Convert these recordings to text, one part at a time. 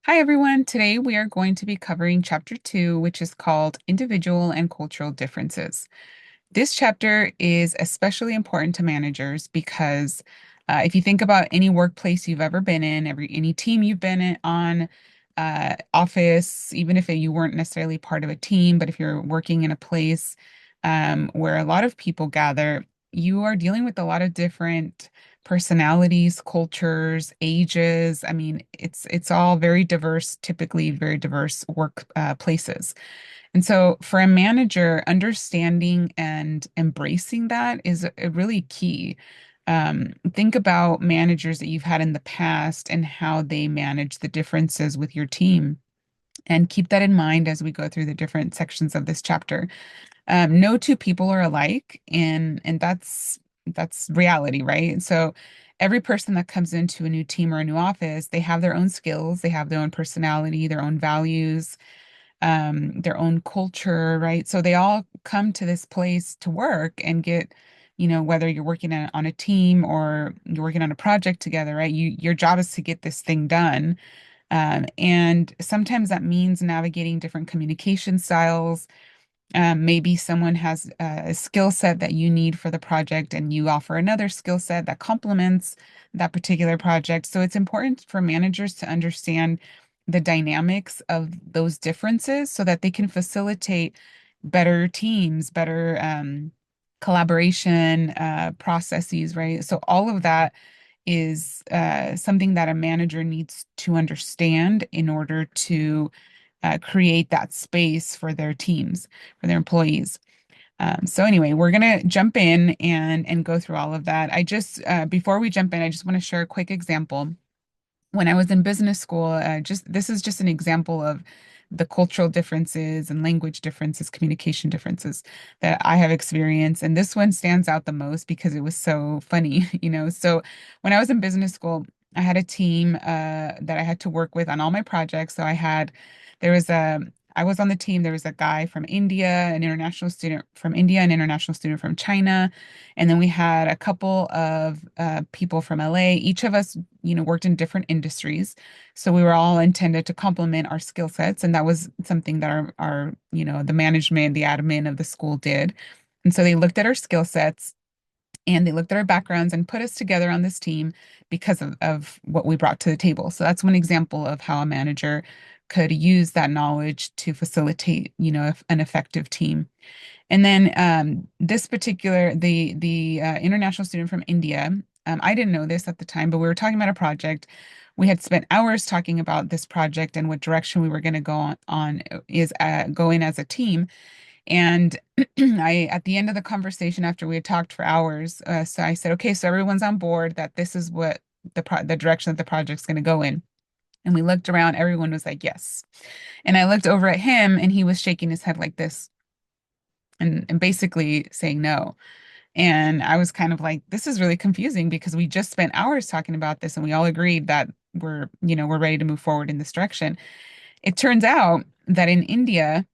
Hi, everyone. Today we are going to be covering chapter 2, which is called Individual and Cultural Differences. This chapter is especially important to managers because if you think about any workplace you've ever been in, any team you've been on, office, even if you weren't necessarily part of a team, but if you're working in a place where a lot of people gather, you are dealing with a lot of different personalities, cultures, ages. I mean, it's all very diverse, typically very diverse work places. And so for a manager, understanding and embracing that is really key. Think about managers that you've had in the past and how they manage the differences with your team. And keep that in mind as we go through the different sections of this chapter. No two people are alike, and that's reality, right? So every person that comes into a new team or a new office, they have their own skills, they have their own personality, their own values, their own culture, right? So they all come to this place to work and get, whether you're working on a team or you're working on a project together, right? Your job is to get this thing done. And sometimes that means navigating different communication styles. Maybe someone has a skill set that you need for the project, and you offer another skill set that complements that particular project. So it's important for managers to understand the dynamics of those differences so that they can facilitate better teams, better collaboration processes, right? So all of that is something that a manager needs to understand in order to create that space for their teams, for their employees. So anyway, we're gonna jump in and go through all of that. I just before we jump in, I just want to share a quick example. When I was in business school, just this is just an example of the cultural differences and language differences, communication differences that I have experienced. And this one stands out the most because it was so funny. So when I was in business school, I had a team that I had to work with on all my projects. There was a, I was on the team. There was a guy from India, an international student from India, an international student from China, and then we had a couple of people from LA. Each of us worked in different industries. So we were all intended to complement our skill sets. And that was something that the management, the admin of the school did. And so they looked at our skill sets and they looked at our backgrounds and put us together on this team because of what we brought to the table. So that's one example of how a manager could use that knowledge to facilitate, an effective team. And then this particular the international student from India, I didn't know this at the time, but we were talking about a project. We had spent hours talking about this project and what direction we were going to go in as a team. And at the end of the conversation, after we had talked for hours, so I said, okay, so everyone's on board that this is what the direction that the project's going to go in. And we looked around, everyone was like, yes. And I looked over at him and he was shaking his head like this and basically saying no. And I was kind of like, this is really confusing because we just spent hours talking about this and we all agreed that we're ready to move forward in this direction. It turns out that in India,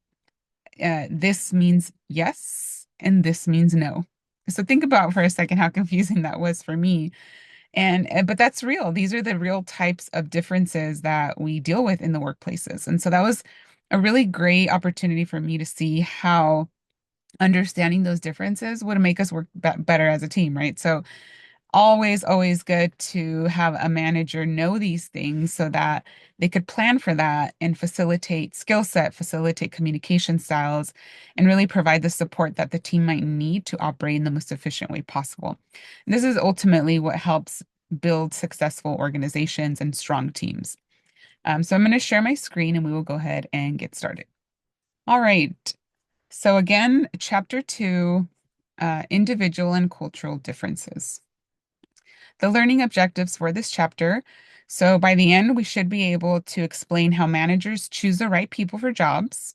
this means yes and this means no. So think about for a second how confusing that was for me. And but that's real. These are the real types of differences that we deal with in the workplaces. And so that was a really great opportunity for me to see how understanding those differences would make us work better as a team, right? So always good to have a manager know these things so that they could plan for that and facilitate skill set, facilitate communication styles, and really provide the support that the team might need to operate in the most efficient way possible. This is ultimately what helps build successful organizations and strong teams. So I'm going to share my screen and we will go ahead and get started. All right. So again, chapter 2, individual and cultural differences. The learning objectives for this chapter. So by the end, we should be able to explain how managers choose the right people for jobs,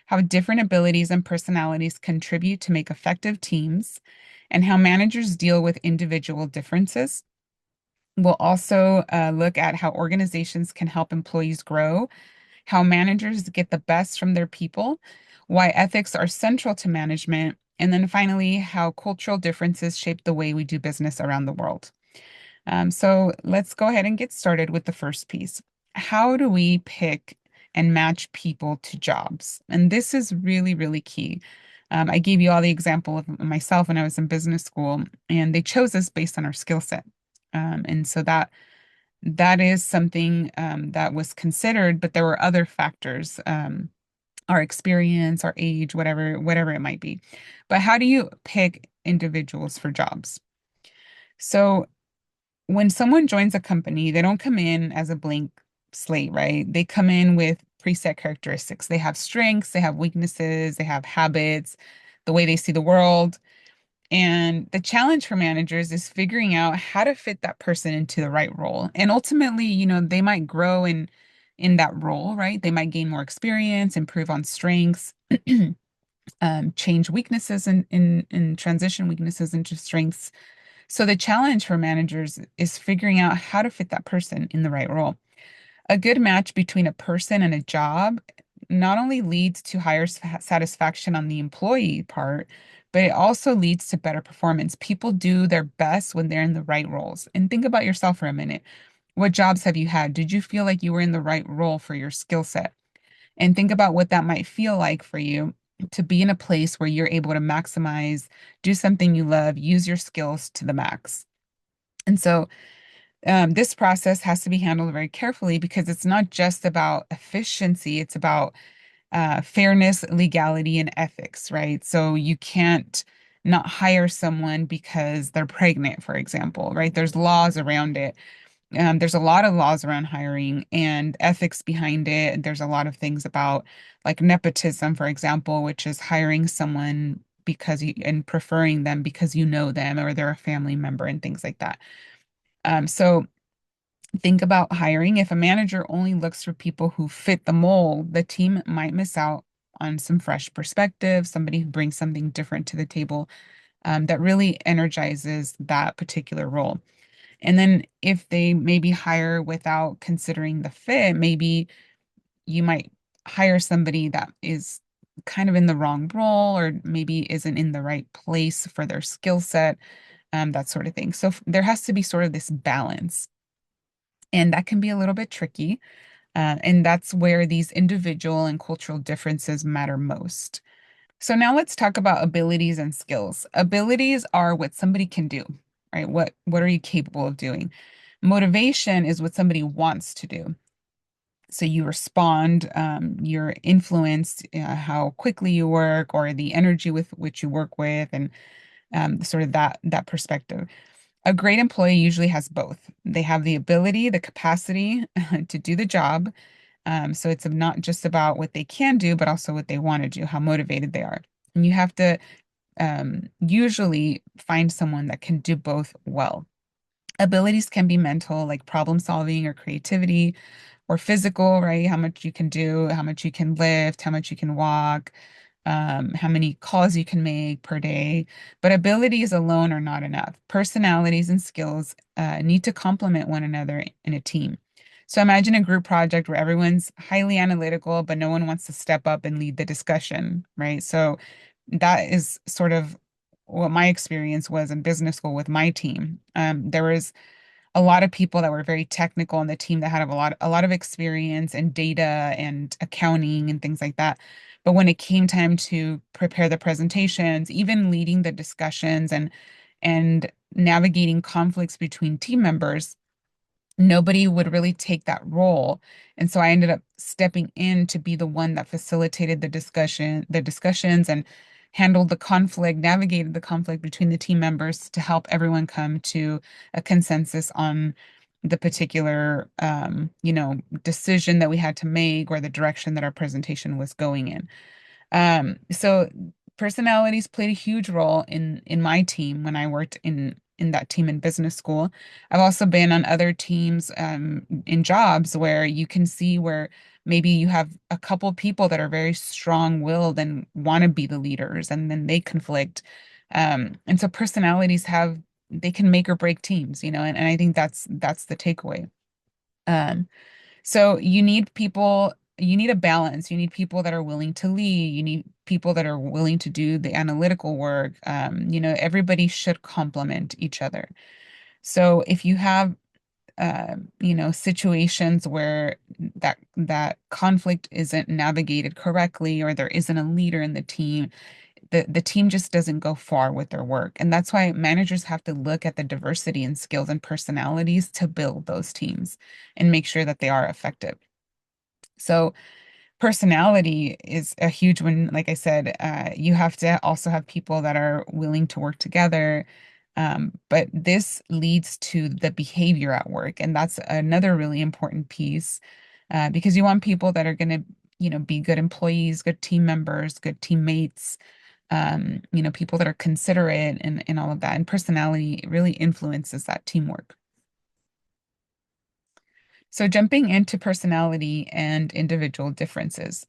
how different abilities and personalities contribute to make effective teams, and how managers deal with individual differences. We'll also look at how organizations can help employees grow, how managers get the best from their people, why ethics are central to management, and then finally, how cultural differences shape the way we do business around the world. So let's go ahead and get started with the first piece. how do we pick and match people to jobs? And this is really, really key. I gave you all the example of myself when I was in business school, and they chose us based on our skill set. And so that is something that was considered, but there were other factors, our experience, our age, whatever it might be. But how do you pick individuals for jobs? So when someone joins a company, they don't come in as a blank slate, right? They come in with preset characteristics. They have strengths, they have weaknesses, they have habits, the way they see the world. And the challenge for managers is figuring out how to fit that person into the right role. And ultimately, they might grow in that role, right? They might gain more experience, improve on strengths, change weaknesses and transition weaknesses into strengths. So the challenge for managers is figuring out how to fit that person in the right role. A good match between a person and a job not only leads to higher satisfaction on the employee part, but it also leads to better performance. People do their best when they're in the right roles. And think about yourself for a minute. What jobs have you had? Did you feel like you were in the right role for your skill set? And think about what that might feel like for you to be in a place where you're able to maximize, do something you love, use your skills to the max. And so this process has to be handled very carefully because it's not just about efficiency, it's about fairness, legality, and ethics, right? So you can't not hire someone because they're pregnant, for example, right? There's laws around it. There's a lot of laws around hiring and ethics behind it. There's a lot of things about like nepotism, for example, which is hiring someone because you and preferring them because you know them or they're a family member and things like that. So think about hiring. If a manager only looks for people who fit the mold, the team might miss out on some fresh perspective, somebody who brings something different to the table that really energizes that particular role. And then if they maybe hire without considering the fit, maybe you might hire somebody that is kind of in the wrong role or maybe isn't in the right place for their skill set, that sort of thing. So there has to be sort of this balance. And that can be a little bit tricky. And that's where these individual and cultural differences matter most. So now let's talk about abilities and skills. Abilities are what somebody can do, right? What are you capable of doing? Motivation is what somebody wants to do. So you respond, you're influenced, how quickly you work, or the energy with which you work with, and sort of that perspective. A great employee usually has both. They have the ability, the capacity to do the job. So it's not just about what they can do, but also what they want to do, how motivated they are. And you have to usually find someone that can do both well. Abilities can be mental, like problem solving or creativity, or physical, right? How much you can do, how much you can lift, how much you can walk, how many calls you can make per day. But abilities alone are not enough. Personalities and skills need to complement one another in a team. So imagine a group project where everyone's highly analytical, but no one wants to step up and lead the discussion, right? So that is sort of what my experience was in business school with my team. There was a lot of people that were very technical on the team that had a lot of experience and data and accounting and things like that. But when it came time to prepare the presentations, even leading the discussions and navigating conflicts between team members, nobody would really take that role. And so I ended up stepping in to be the one that facilitated the discussions and handled the conflict, navigated the conflict between the team members to help everyone come to a consensus on the particular decision that we had to make or the direction that our presentation was going in. So personalities played a huge role in my team when I worked in that team in business school. I've also been on other teams in jobs where you can see where maybe you have a couple people that are very strong-willed and want to be the leaders, and then they conflict. And so personalities they can make or break teams, and I think that's the takeaway. Um, so you need a balance. You need people that are willing to lead. You need people that are willing to do the analytical work. Everybody should complement each other. So if you have situations where that conflict isn't navigated correctly or there isn't a leader in the team, the team just doesn't go far with their work. And that's why managers have to look at the diversity in skills and personalities to build those teams and make sure that they are effective. So personality is a huge one. Like I said, you have to also have people that are willing to work together. But this leads to the behavior at work. And that's another really important piece because you want people that are going to, be good employees, good team members, good teammates, people that are considerate and all of that. And personality really influences that teamwork. So jumping into personality and individual differences.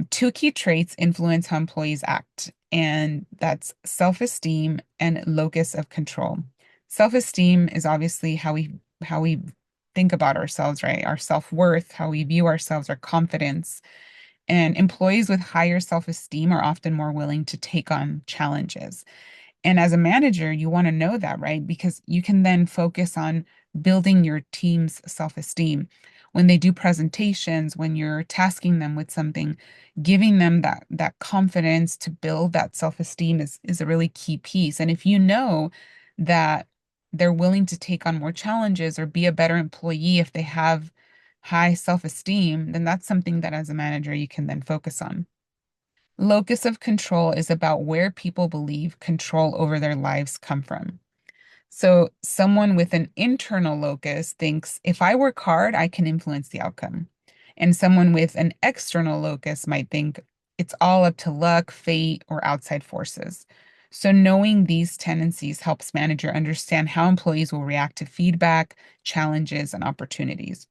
Two key traits influence how employees act, and that's self-esteem and locus of control. Self-esteem is obviously how we think about ourselves, right? Our self-worth, how we view ourselves, our confidence. And employees with higher self-esteem are often more willing to take on challenges. And as a manager, you want to know that, right? Because you can then focus on building your team's self-esteem. When they do presentations, when you're tasking them with something, giving them that confidence to build that self-esteem is a really key piece. And if you know that they're willing to take on more challenges or be a better employee if they have high self-esteem, then that's something that as a manager you can then focus on. Locus of control is about where people believe control over their lives come from. So, someone with an internal locus thinks if I work hard, I can influence the outcome. And someone with an external locus might think it's all up to luck, fate, or outside forces. So, knowing these tendencies helps manager understand how employees will react to feedback, challenges, and opportunities.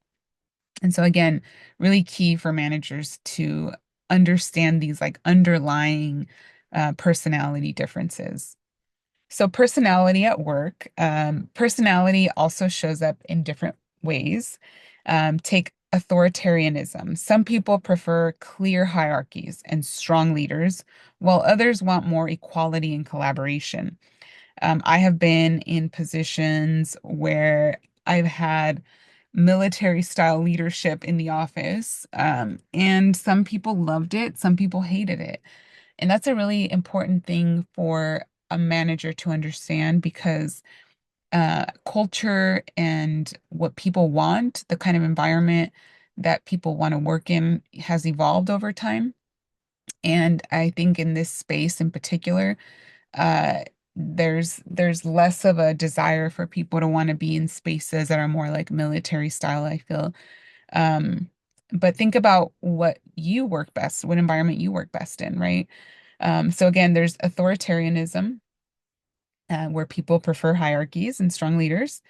And so again, really key for managers to understand these like underlying personality differences. So personality at work, personality also shows up in different ways. Take authoritarianism. Some people prefer clear hierarchies and strong leaders, while others want more equality and collaboration. I have been in positions where I've had military style leadership in the office, and some people loved it, some people hated it. And that's a really important thing for a manager to understand because culture and what people want, the kind of environment that people want to work in, has evolved over time. And I think in this space in particular, uh, there's less of a desire for people to want to be in spaces that are more like military style, I feel. Um, but think about what you work best, what environment you work best in, right? So again, there's authoritarianism, where people prefer hierarchies and strong leaders.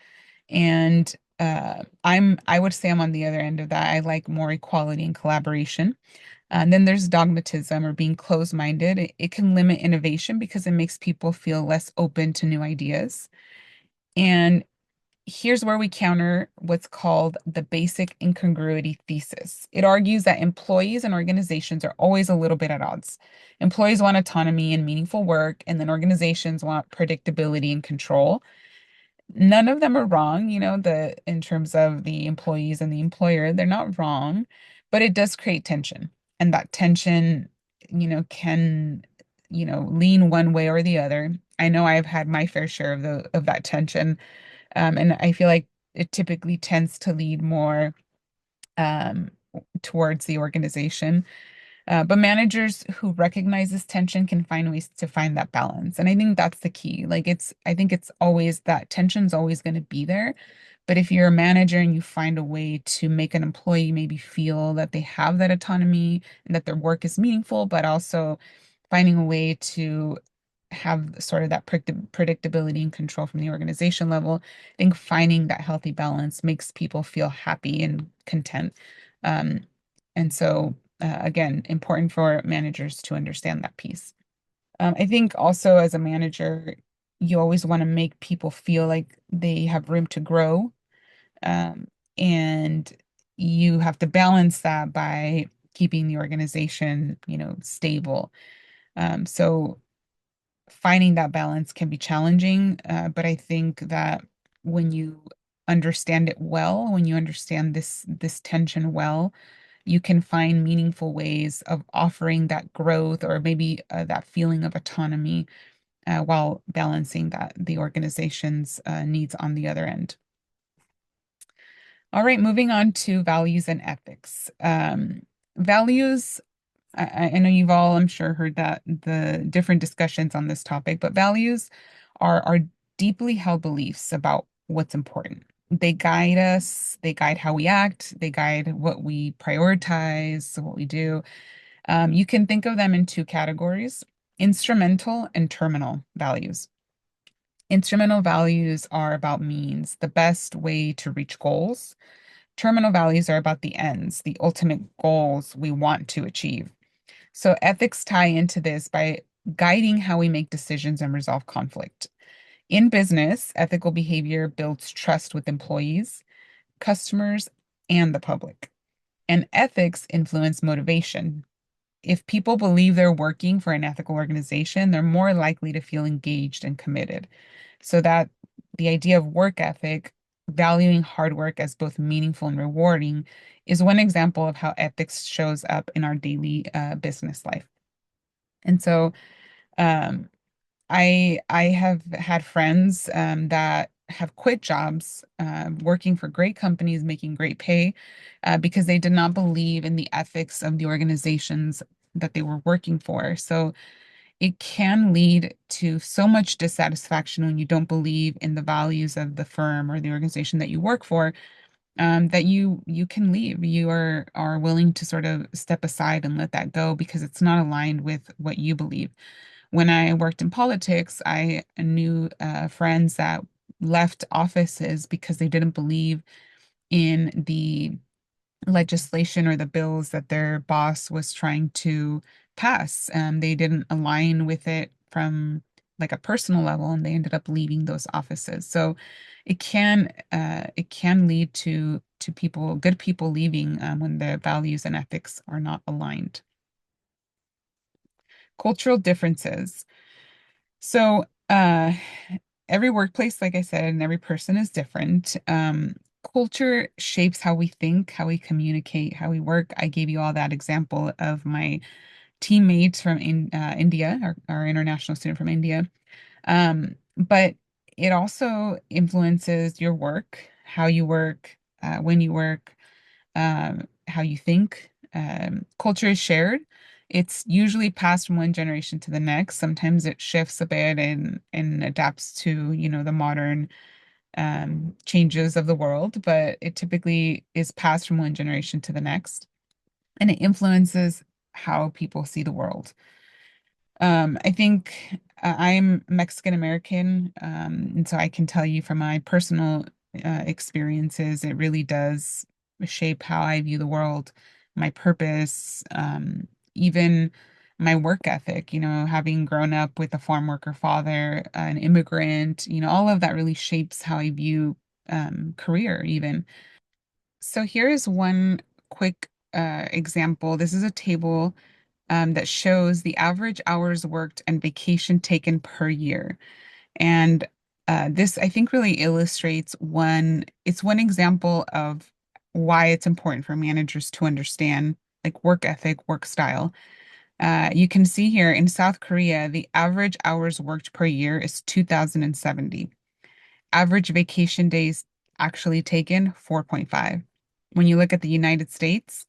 And I would say I'm on the other end of that. I like more equality and collaboration. And then there's dogmatism or being closed-minded. It can limit innovation because it makes people feel less open to new ideas. And here's where we counter what's called the basic incongruity thesis. It argues that employees and organizations are always a little bit at odds. Employees want autonomy and meaningful work, and then organizations want predictability and control. None of them are wrong, the in terms of the employees and the employer, they're not wrong, but it does create tension. And that tension, can, lean one way or the other. I know I've had my fair share of that tension. And I feel like it typically tends to lead more um, towards the organization. But managers who recognize this tension can find ways to find that balance. And I think that's the key. I think it's always that tension's always going to be there. But if you're a manager and you find a way to make an employee maybe feel that they have that autonomy and that their work is meaningful, but also finding a way to have sort of that predictability and control from the organization level, I think finding that healthy balance makes people feel happy and content. Um, and so again, important for managers to understand that piece. I think also as a manager, you always want to make people feel like they have room to grow. Um, and you have to balance that by keeping the organization, stable. So finding that balance can be challenging, but I think that when you understand it well, when you understand this tension well, you can find meaningful ways of offering that growth or maybe that feeling of autonomy while balancing that the organization's needs on the other end. All right, moving on to values and ethics. Values, I know you've all, I'm sure, heard that the different discussions on this topic, but values are deeply held beliefs about what's important. They guide us, they guide how we act, they guide what we prioritize, what we do. You can think of them in two categories: instrumental and terminal values. Instrumental values are about means, the best way to reach goals. Terminal values are about the ends, the ultimate goals we want to achieve. So ethics tie into this by guiding how we make decisions and resolve conflict. In business, ethical behavior builds trust with employees, customers, and the public. And ethics influence motivation. If people believe they're working for an ethical organization, they're more likely to feel engaged and committed. So that the idea of work ethic, valuing hard work as both meaningful and rewarding, is one example of how ethics shows up in our daily business life. And so um, I have had friends that have quit jobs, working for great companies, making great pay, because they did not believe in the ethics of the organizations that they were working for. So it can lead to so much dissatisfaction when you don't believe in the values of the firm or the organization that you work for, that you can leave. You are willing to sort of step aside and let that go because it's not aligned with what you believe. When I worked in politics, I knew friends that left offices because they didn't believe in the legislation or the bills that their boss was trying to pass. They didn't align with it from like a personal level, and they ended up leaving those offices. So it can lead to people, good people leaving when their values and ethics are not aligned. Cultural differences. So, every workplace, like I said, and every person is different. Culture shapes how we think, how we communicate, how we work. I gave you all that example of my teammates from India, our international student from India. But it also influences your work, how you work, when you work, how you think. Culture is shared. It's usually passed from one generation to the next. Sometimes it shifts a bit and adapts to, the modern changes of the world, but it typically is passed from one generation to the next, and it influences how people see the world. I think I'm Mexican American, and so I can tell you from my personal experiences, it really does shape how I view the world, my purpose, even my work ethic. Having grown up with a farm worker father, an immigrant, all of that really shapes how I view career, even. So here is one quick example. This is a table that shows the average hours worked and vacation taken per year. And this, I think, really illustrates it's one example of why it's important for managers to understand like work ethic, work style. You can see here in South Korea, the average hours worked per year is 2,070. Average vacation days actually taken, 4.5. When you look at the United States,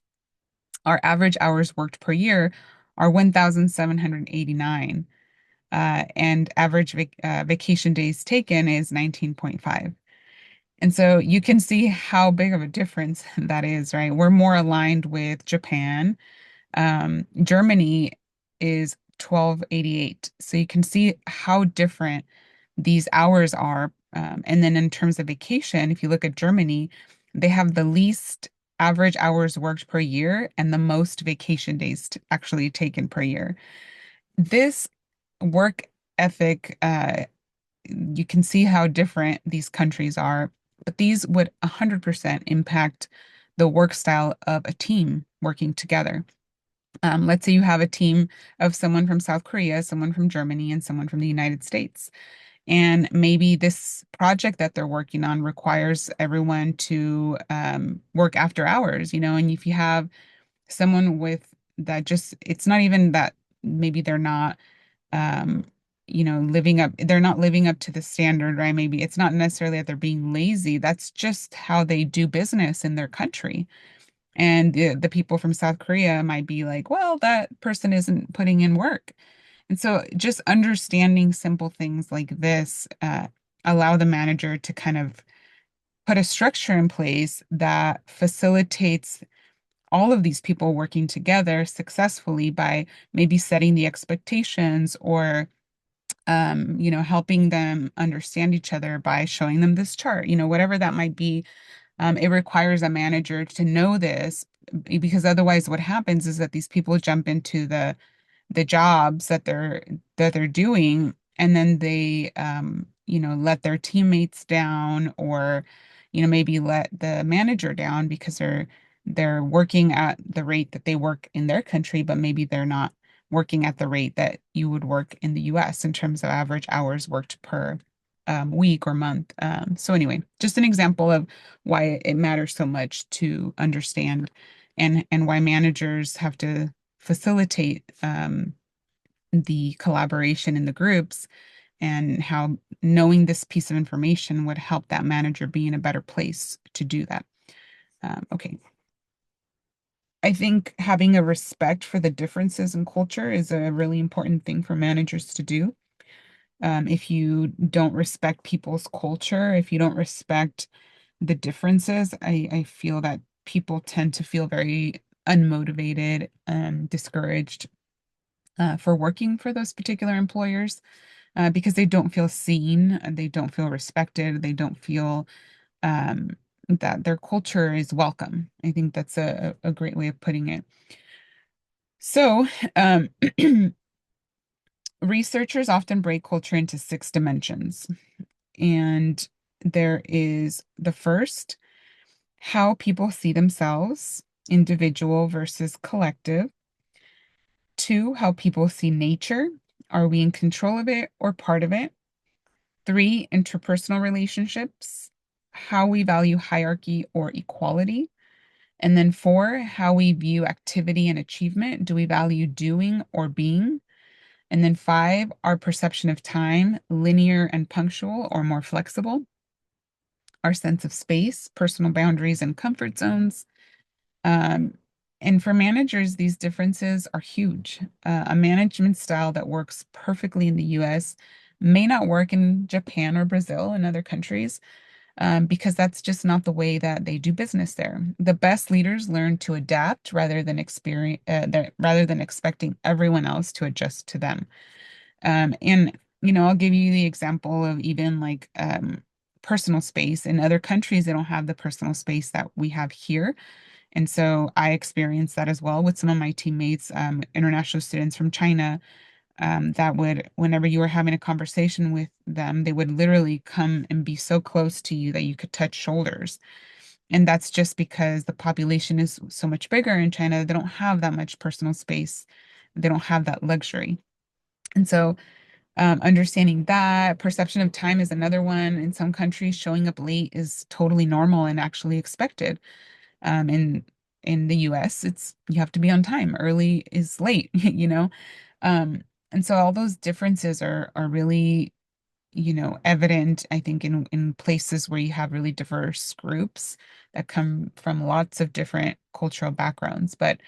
our average hours worked per year are 1,789, and average vacation days taken is 19.5. And so you can see how big of a difference that is, right? We're more aligned with Japan. Germany is 1288. So you can see how different these hours are. And then in terms of vacation, if you look at Germany, they have the least average hours worked per year and the most vacation days actually taken per year. This work ethic, you can see how different these countries are, but these would 100% impact the work style of a team working together. Let's say you have a team of someone from South Korea, someone from Germany, and someone from the United States. And maybe this project that they're working on requires everyone to work after hours, and if you have someone with that, just it's not even that maybe they're not um they're not living up to the standard, right? Maybe it's not necessarily that they're being lazy. That's just how they do business in their country. And the people from South Korea might be like, well, that person isn't putting in work. And so just understanding simple things like this allow the manager to kind of put a structure in place that facilitates all of these people working together successfully by maybe setting the expectations or helping them understand each other by showing them this chart, whatever that might be. It requires a manager to know this because otherwise what happens is that these people jump into the jobs that they're doing, and then they let their teammates down, or maybe let the manager down because they're working at the rate that they work in their country, but maybe they're not working at the rate that you would work in the US in terms of average hours worked per week or month. So anyway, just an example of why it matters so much to understand, and why managers have to facilitate the collaboration in the groups, and how knowing this piece of information would help that manager be in a better place to do that. Okay. I think having a respect for the differences in culture is a really important thing for managers to do. If you don't respect people's culture, if you don't respect the differences, I feel that people tend to feel very unmotivated and discouraged for working for those particular employers because they don't feel seen, they don't feel respected, they don't feel that their culture is welcome. I think that's a great way of putting it. So, um, researchers often break culture into 6 dimensions. And there is the first, how people see themselves, individual versus collective. Two, how people see nature. Are we in control of it or part of it? Three, interpersonal relationships, how we value hierarchy or equality. And then four, how we view activity and achievement. Do we value doing or being? And then five, our perception of time, linear and punctual or more flexible. Our sense of space, personal boundaries and comfort zones. Um, and for managers, these differences are huge. A management style that works perfectly in the US may not work in Japan or Brazil and other countries because that's just not the way that they do business there. The best leaders learn to adapt rather than expecting everyone else to adjust to them. And I'll give you the example of even like personal space. In other countries, they don't have the personal space that we have here. And so I experienced that as well with some of my teammates, international students from China, that would, whenever you were having a conversation with them, they would literally come and be so close to you that you could touch shoulders. And that's just because the population is so much bigger in China. They don't have that much personal space. They don't have that luxury. And so understanding that perception of time is another one. In some countries, showing up late is totally normal and actually expected. In the US, it's you have to be on time. Early is late, you know. Um, and so all those differences are really, evident, I think, in places where you have really diverse groups that come from lots of different cultural backgrounds. But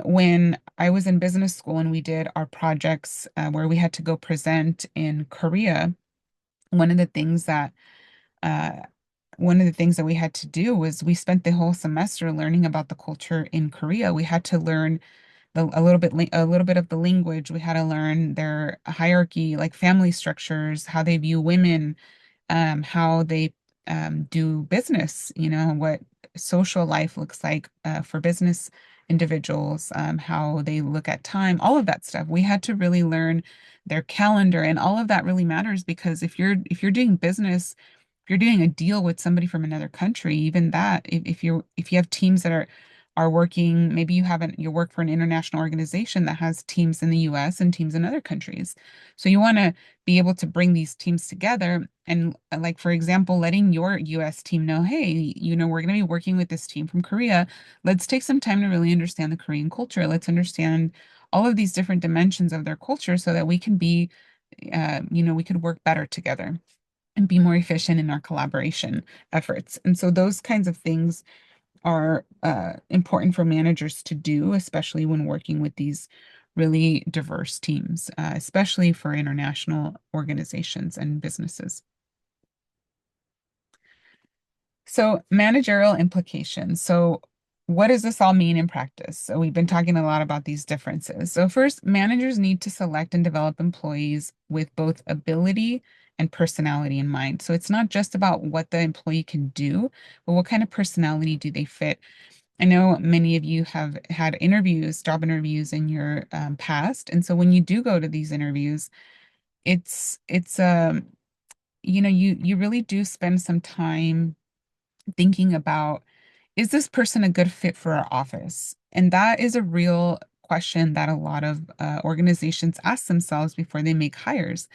when I was in business school and we did our projects where we had to go present in Korea, one of the things that uh, one of the things that we had to do was we spent the whole semester learning about the culture in Korea. We had to learn a little bit of the language. We had to learn their hierarchy, like family structures, how they view women, how they do business, what social life looks like for business individuals, how they look at time, all of that stuff. We had to really learn their calendar, and all of that really matters because if you're doing business, if you're doing a deal with somebody from another country, even that, if you have teams that are working, maybe you work for an international organization that has teams in the US and teams in other countries. So you want to be able to bring these teams together and like for example, letting your US team know, hey, we're going to be working with this team from Korea. Let's take some time to really understand the Korean culture. Let's understand all of these different dimensions of their culture so that we can be we could work better together and be more efficient in our collaboration efforts. And so those kinds of things are important for managers to do, especially when working with these really diverse teams, especially for international organizations and businesses. So, managerial implications. So, what does this all mean in practice? So, we've been talking a lot about these differences. So, first, managers need to select and develop employees with both ability and personality in mind. So, it's not just about what the employee can do, but what kind of personality do they fit. I know many of you have had interviews, job interviews in your past, and so when you do go to these interviews, it's you really do spend some time thinking about, is this person a good fit for our office? And that is a real question that a lot of organizations ask themselves before they make hires.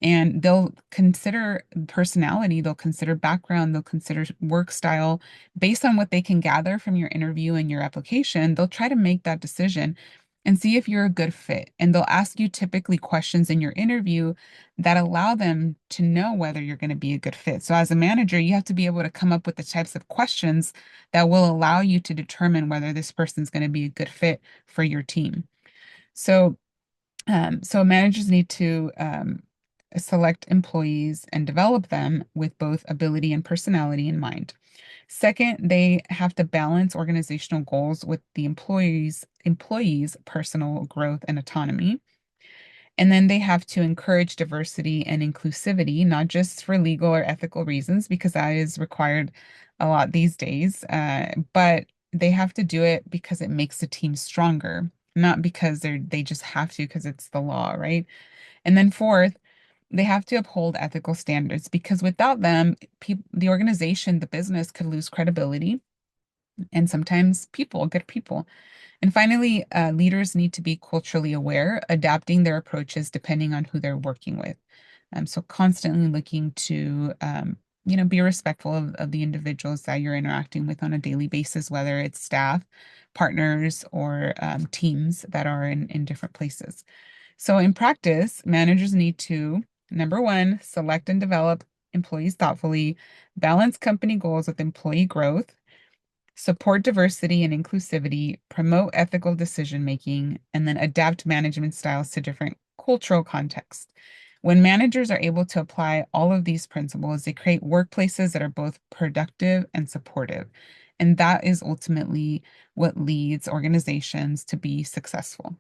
And they'll consider personality, they'll consider background, they'll consider work style based on what they can gather from your interview and your application. They'll try to make that decision and see if you're a good fit. And they'll ask you typically questions in your interview that allow them to know whether you're going to be a good fit. So, as a manager, you have to be able to come up with the types of questions that will allow you to determine whether this person's going to be a good fit for your team. So, so managers need to select employees and develop them with both ability and personality in mind. Second, they have to balance organizational goals with the employees' personal growth and autonomy. And then they have to encourage diversity and inclusivity, not just for legal or ethical reasons, because that is required a lot these days, but they have to do it because it makes the team stronger, not because they just have to because it's the law, right? And then fourth, they have to uphold ethical standards because without them, the organization, the business could lose credibility and sometimes good people. And finally, leaders need to be culturally aware, adapting their approaches depending on who they're working with. So constantly looking to, be respectful of the individuals that you're interacting with on a daily basis, whether it's staff, partners, or teams that are in different places. So in practice, managers need to, number one, select and develop employees thoughtfully, balance company goals with employee growth, support diversity and inclusivity, promote ethical decision making, and then adapt management styles to different cultural contexts. When managers are able to apply all of these principles, they create workplaces that are both productive and supportive. And that is ultimately what leads organizations to be successful.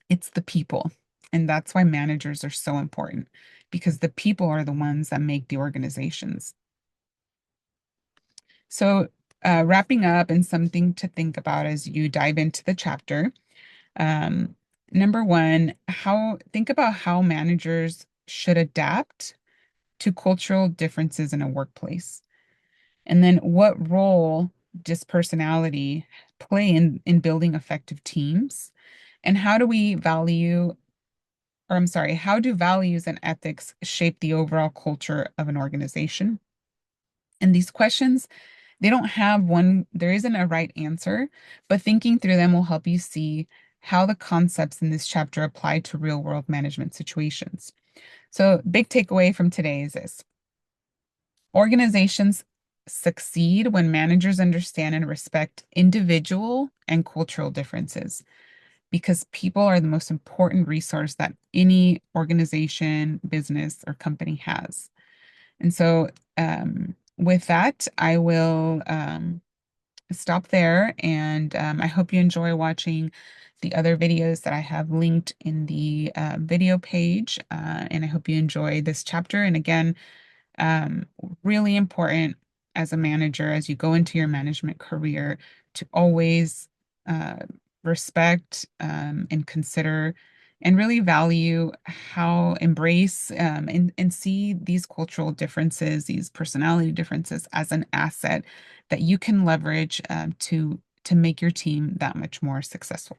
It's the people. And that's why managers are so important because the people are the ones that make the organizations. So, wrapping up and something to think about as you dive into the chapter. Um, Number one, think about how managers should adapt to cultural differences in a workplace. And then what role does personality play in building effective teams? And how do values and ethics shape the overall culture of an organization? And these questions, they don't have there isn't a right answer, but thinking through them will help you see how the concepts in this chapter apply to real world management situations. So, big takeaway from today is this: organizations succeed when managers understand and respect individual and cultural differences because people are the most important resource that any organization, business, or company has. And so, with that, I will stop there. And I hope you enjoy watching the other videos that I have linked in the video page. And I hope you enjoy this chapter. And again, um, really important as a manager, as you go into your management career, to always uh, respect and consider and really value embrace and see these cultural differences, these personality differences as an asset that you can leverage to to make your team that much more successful.